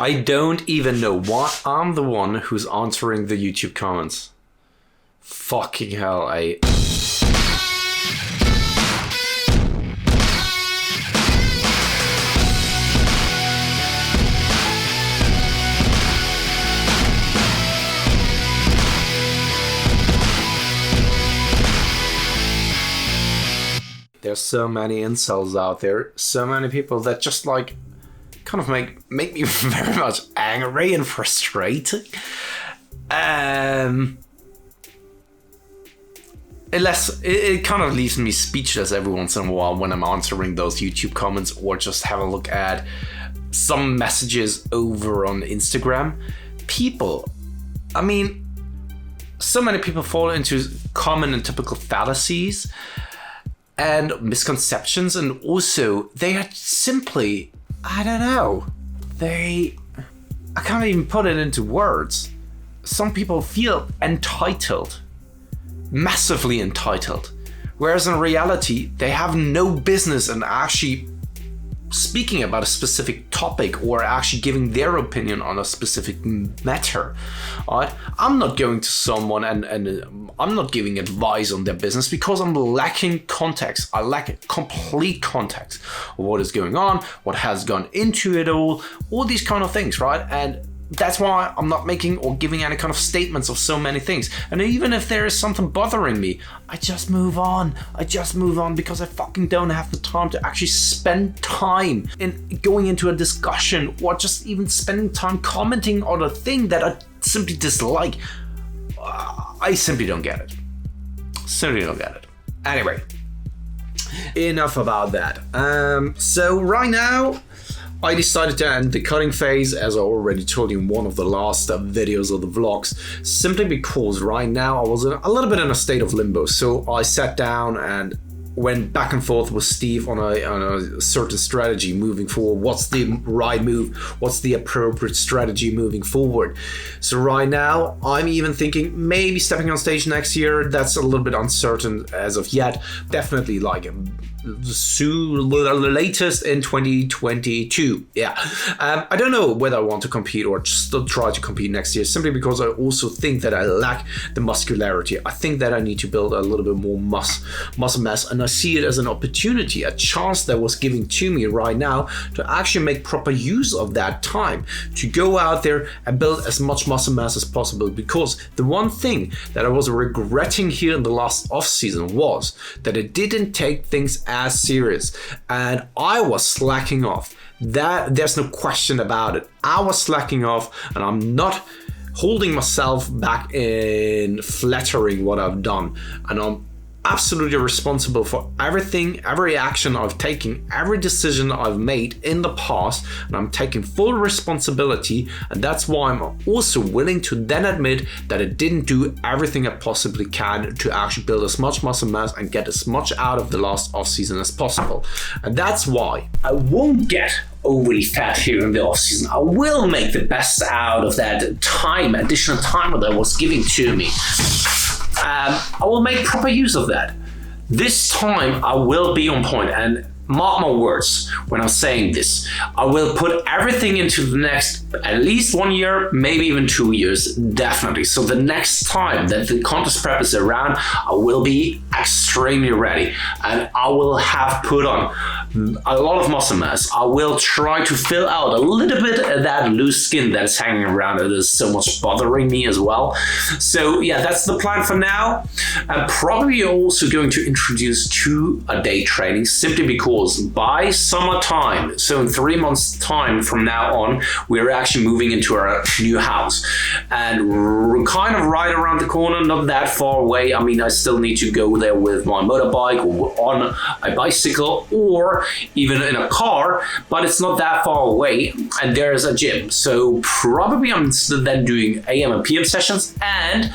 I don't even know why I'm the one who's answering the YouTube comments. Fucking hell, There's so many incels out there, so many people that just like kind of make me very much angry and frustrated. It kind of leaves me speechless every once in a while when I'm answering those YouTube comments or just have a look at some messages over on Instagram. So many people fall into common and typical fallacies and misconceptions, and also they are simply, I don't know, I can't even put it into words. Some people feel entitled, massively entitled, whereas in reality they have no business in actually speaking about a specific topic or actually giving their opinion on a specific matter. Alright, I'm not going to someone and I'm not giving advice on their business because I'm lacking context. I lack complete context of what is going on, what has gone into it all these kind of things, right? And that's why I'm not making or giving any kind of statements of so many things. And even if there is something bothering me, I just move on. Because I fucking don't have the time to actually spend time in going into a discussion or just even spending time commenting on a thing that I simply dislike. I simply don't get it. Anyway, enough about that. So right now, I decided to end the cutting phase, as I already told you in one of the last videos of the vlogs, simply because right now I was a little bit in a state of limbo. So I sat down and went back and forth with Steve on a certain strategy moving forward. What's the right move? What's the appropriate strategy moving forward? So right now, I'm even thinking maybe stepping on stage next year. That's a little bit uncertain as of yet. Definitely like soon, latest in 2022. Yeah. I don't know whether I want to compete or still try to compete next year, simply because I also think that I lack the muscularity. I think that I need to build a little bit more muscle mass, and I see it as an opportunity, a chance that was given to me right now to actually make proper use of that time, to go out there and build as much muscle mass as possible. Because the one thing that I was regretting here in the last off season was that I didn't take things as serious, and I was slacking off. That there's no question about it. I was slacking off, and I'm not holding myself back in flattering what I've done, and I'm absolutely responsible for everything, every action I've taken, every decision I've made in the past, and I'm taking full responsibility. And that's why I'm also willing to then admit that I didn't do everything I possibly can to actually build as much muscle mass and get as much out of the last off season as possible. And that's why I won't get overly fat here in the off season. I will make the best out of that time, additional time that was given to me. I will make proper use of that. This time I will be on point, and mark my words when I'm saying this. I will put everything into the next at least 1 year, maybe even 2 years, definitely. So the next time that the contest prep is around, I will be extremely ready, and I will have put on a lot of muscle mass. I will try to fill out a little bit of that loose skin that's hanging around that is so much bothering me as well. So yeah, that's the plan for now. I'm probably also going to introduce 2-a-day training, simply because by summertime, so in 3 months time from now on, we're actually moving into our new house, and we're kind of right around the corner, not that far away. I mean, I still need to go there with my motorbike or on a bicycle or even in a car, but it's not that far away, and there's a gym. So probably I'm still then doing AM and PM sessions, and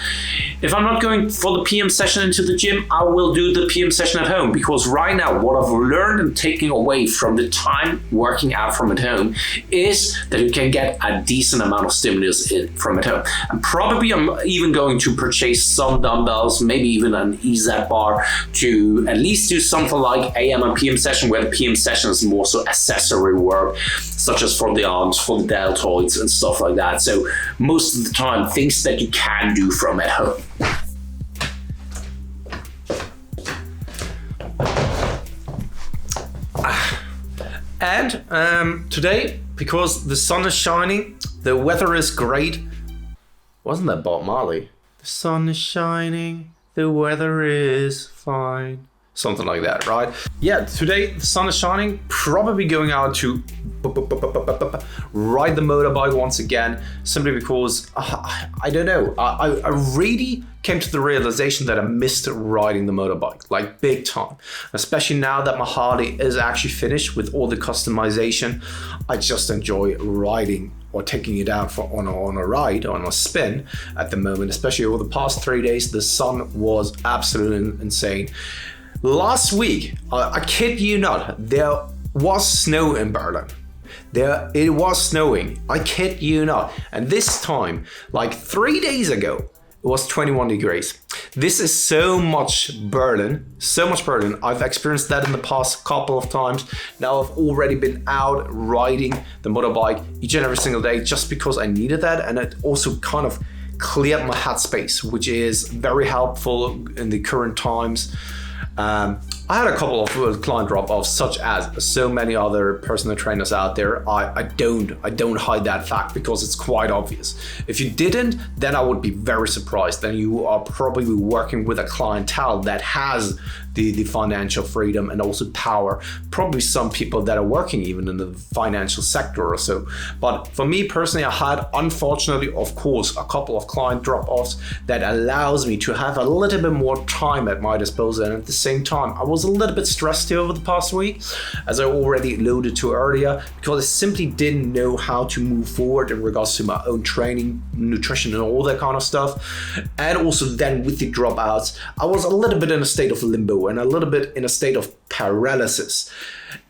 if I'm not going for the PM session into the gym, I will do the PM session at home, because right now what I've learned and taking away from the time working out from at home is that you can get a decent amount of stimulus in from at home. And probably I'm even going to purchase some dumbbells, maybe even an EZ bar, to at least do something like AM and PM session, where the PM session is more so accessory work. such as for the arms, for the deltoids and stuff like that. So most of the time, things that you can do from at home. And today, because the sun is shining, the weather is great. Wasn't that Bob Marley? The sun is shining, the weather is fine. Something like that, right? Yeah, today the sun is shining, probably going out to ride the motorbike once again, simply because, I don't know, I really came to the realization that I missed riding the motorbike, like big time. Especially now that my Harley is actually finished with all the customization, I just enjoy riding or taking it out on a ride, on a spin at the moment, especially over the past 3 days. The sun was absolutely insane. Last week, I kid you not, there was snow in Berlin. It was snowing, I kid you not. And this time, like 3 days ago, it was 21 degrees. This is so much Berlin. I've experienced that in the past couple of times. Now I've already been out riding the motorbike each and every single day just because I needed that. And it also kind of cleared my headspace, which is very helpful in the current times. I had a couple of client drop-offs, such as so many other personal trainers out there. I don't hide that fact because it's quite obvious. If you didn't, then I would be very surprised. Then you are probably working with a clientele that has the financial freedom and also power. Probably some people that are working even in the financial sector or so. But for me personally, I had, unfortunately, of course, a couple of client drop-offs that allows me to have a little bit more time at my disposal. And at the same time, I was a little bit stressed over the past week, as I already alluded to earlier, because I simply didn't know how to move forward in regards to my own training, nutrition, and all that kind of stuff. And also then with the dropouts, I was a little bit in a state of limbo and a little bit in a state of paralysis.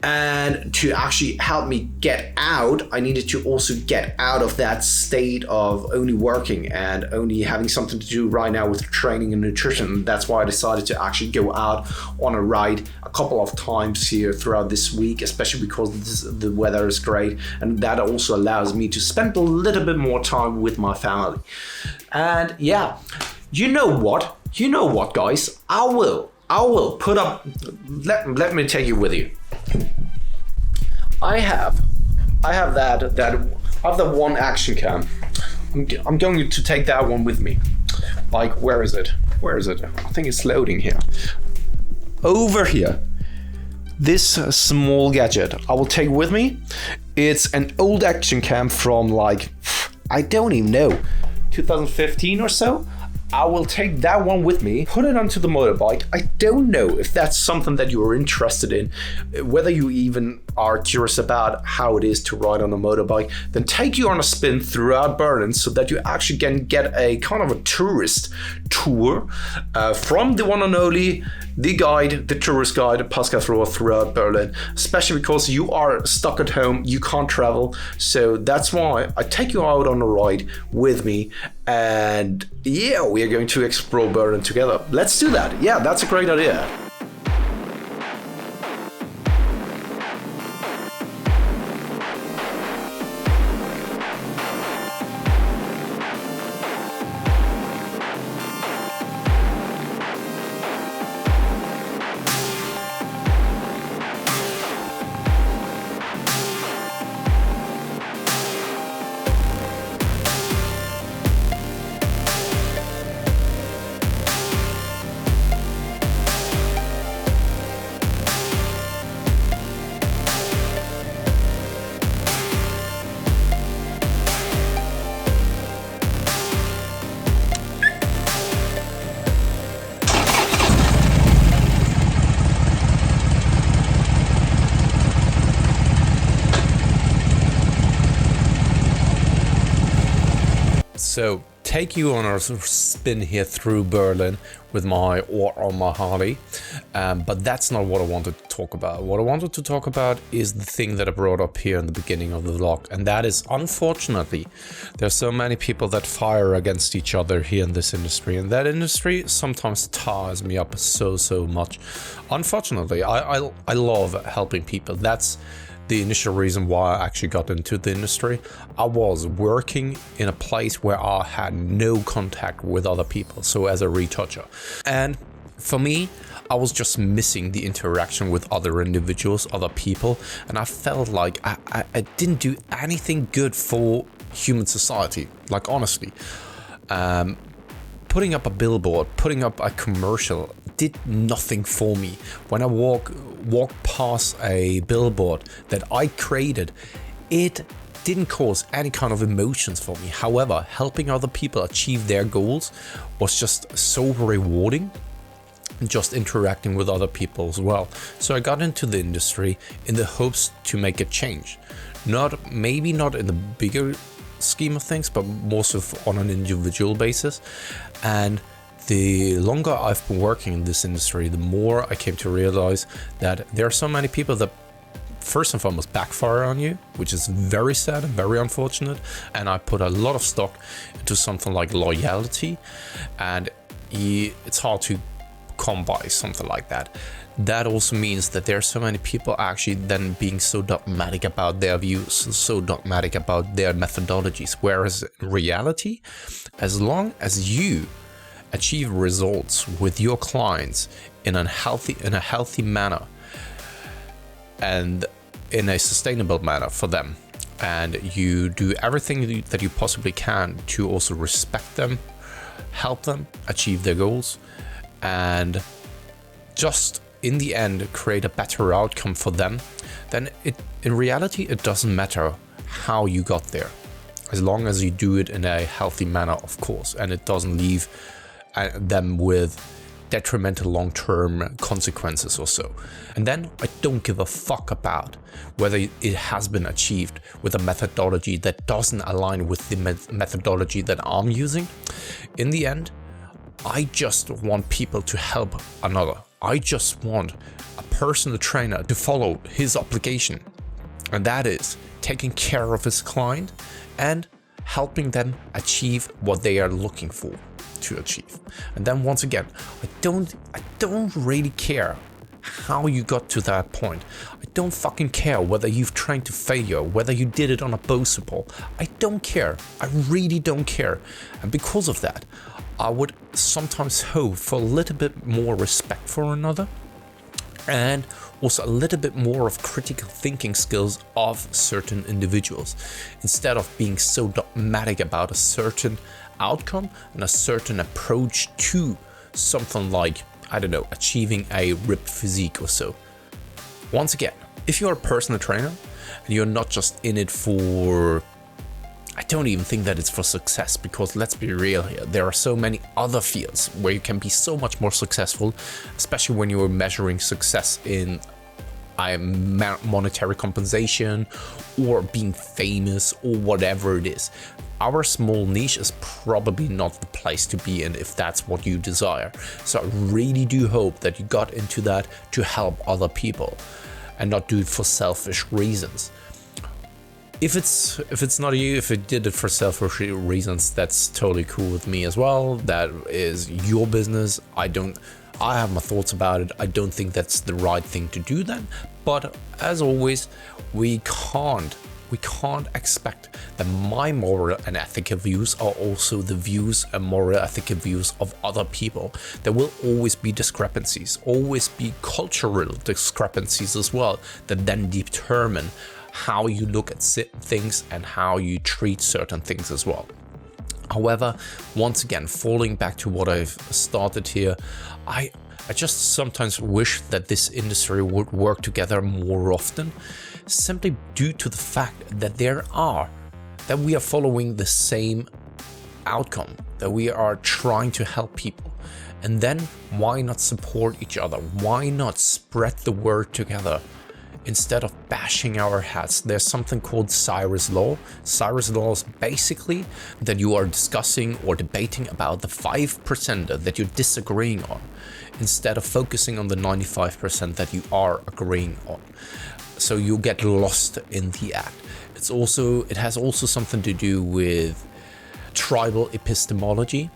And to actually help me get out, I needed to also get out of that state of only working and only having something to do right now with training and nutrition. That's why I decided to actually go out on a ride a couple of times here throughout this week, especially because the weather is great. And that also allows me to spend a little bit more time with my family. And yeah, you know what, guys? I will put up, let me take you with you. I have that one action cam. I'm going to take that one with me. Like, where is it? I think it's loading here. Over here. This small gadget I will take with me. It's an old action cam from, like, I don't even know, 2015 or so. I will take that one with me, put it onto the motorbike. I don't know if that's something that you are interested in, whether you even are curious about how it is to ride on a motorbike, then take you on a spin throughout Berlin so that you actually can get a kind of a tourist tour from the one and only, the tourist guide, Pascal Rohr, throughout Berlin, especially because you are stuck at home, you can't travel. So that's why I take you out on a ride with me. And yeah, we are going to explore Berlin together. Let's do that. Yeah, that's a great idea. So take you on a spin here through Berlin with on my Harley, but that's not what I wanted to talk about. What I wanted to talk about is the thing that I brought up here in the beginning of the vlog, and that is, unfortunately, there's so many people that fire against each other here in this industry, and that industry sometimes tires me up so much. Unfortunately, I love helping people. That's the initial reason why I actually got into the industry. I was working in a place where I had no contact with other people, so as a retoucher. And for me, I was just missing the interaction with other individuals, other people, and I felt like I didn't do anything good for human society, like honestly. Putting up a billboard, putting up a commercial did nothing for me. When I walk past a billboard that I created, it didn't cause any kind of emotions for me. However, helping other people achieve their goals was just so rewarding, just interacting with other people as well. So I got into the industry in the hopes to make a change. Maybe not in the bigger scheme of things, but more so on an individual basis. And the longer I've been working in this industry, the more I came to realize that there are so many people that first and foremost backfire on you, which is very sad and very unfortunate. And I put a lot of stock into something like loyalty, and it's hard to come by something like that. That also means that there are so many people actually then being so dogmatic about their views, so dogmatic about their methodologies, whereas in reality, as long as you achieve results with your clients in a healthy manner and in a sustainable manner for them, and you do everything that you possibly can to also respect them, help them achieve their goals, and just in the end create a better outcome for them, then in reality it doesn't matter how you got there, as long as you do it in a healthy manner, of course, and it doesn't leave them with detrimental long-term consequences or so. And then I don't give a fuck about whether it has been achieved with a methodology that doesn't align with the methodology that I'm using. In the end, I just want people to help another. I just want a personal trainer to follow his obligation, and that is taking care of his client and helping them achieve what they are looking for to achieve. And then once again, I don't really care how you got to that point. I don't fucking care whether you've trained to failure, whether you did it on a bow support. I don't care. I really don't care. And because of that, I would sometimes hope for a little bit more respect for another, and also a little bit more of critical thinking skills of certain individuals, instead of being so dogmatic about a certain outcome and a certain approach to something like, I don't know, achieving a ripped physique or so. Once again, if you're a personal trainer and you're not just in it for, I don't even think that it's for success, because let's be real here, there are so many other fields where you can be so much more successful, especially when you're measuring success in monetary compensation or being famous or whatever it is. Our small niche is probably not the place to be in if that's what you desire. So I really do hope that you got into that to help other people and not do it for selfish reasons. If it's not you, if it did it for selfish reasons, that's totally cool with me as well. That is your business. I have my thoughts about it. I don't think that's the right thing to do then. But as always, we can't expect that my moral and ethical views are also the views and moral ethical views of other people. There will always be discrepancies, always be cultural discrepancies as well, that then determine how you look at things and how you treat certain things as well. However, once again, falling back to what I've started here, I just sometimes wish that this industry would work together more often, simply due to the fact that we are following the same outcome, that we are trying to help people. And then why not support each other? Why not spread the word together? Instead of bashing our heads. There's something called Cyrus Law. Cyrus Law is basically that you are discussing or debating about the 5% that you're disagreeing on, instead of focusing on the 95% that you are agreeing on. So you get lost in the act. It has also something to do with tribal epistemology.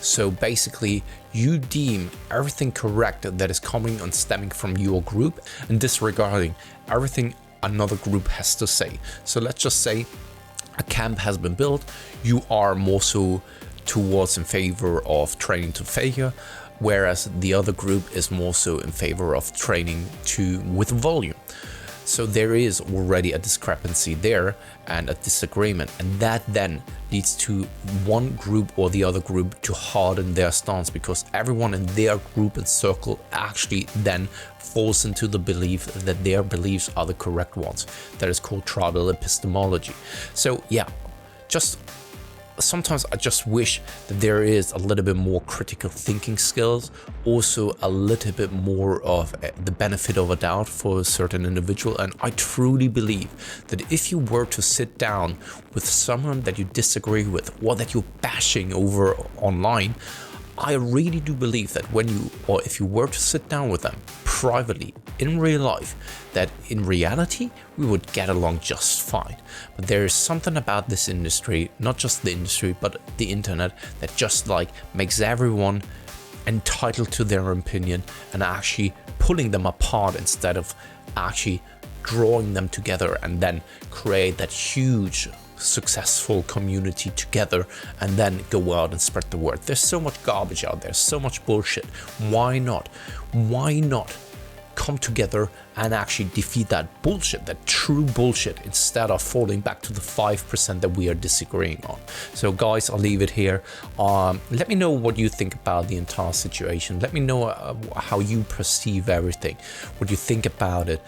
So basically, you deem everything correct that is coming and stemming from your group, and disregarding everything another group has to say. So let's just say a camp has been built, you are more so towards in favor of training to failure, whereas the other group is more so in favor of training with volume. So there is already a discrepancy there and a disagreement, and that then leads to one group or the other group to harden their stance, because everyone in their group and circle actually then falls into the belief that their beliefs are the correct ones. That is called tribal epistemology. So yeah, sometimes I just wish that there is a little bit more critical thinking skills, also a little bit more of the benefit of a doubt for a certain individual. And I truly believe that if you were to sit down with someone that you disagree with or that you're bashing over online, I really do believe that if you were to sit down with them privately in real life, that in reality we would get along just fine. But there is something about this industry, not just the industry, but the internet, that just like makes everyone entitled to their opinion and actually pulling them apart instead of actually drawing them together and then create that huge successful community together and then go out and spread the word. There's so much garbage out there, so much bullshit. Why not come together and actually defeat that bullshit, that true bullshit, instead of falling back to the 5% that we are disagreeing on? So guys, I'll leave it here. Let me know what you think about the entire situation. Let me know how you perceive everything, what you think about it.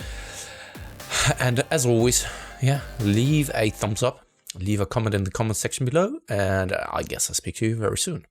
And as always, yeah, leave a thumbs up, leave a comment in the comment section below, and I guess I'll speak to you very soon.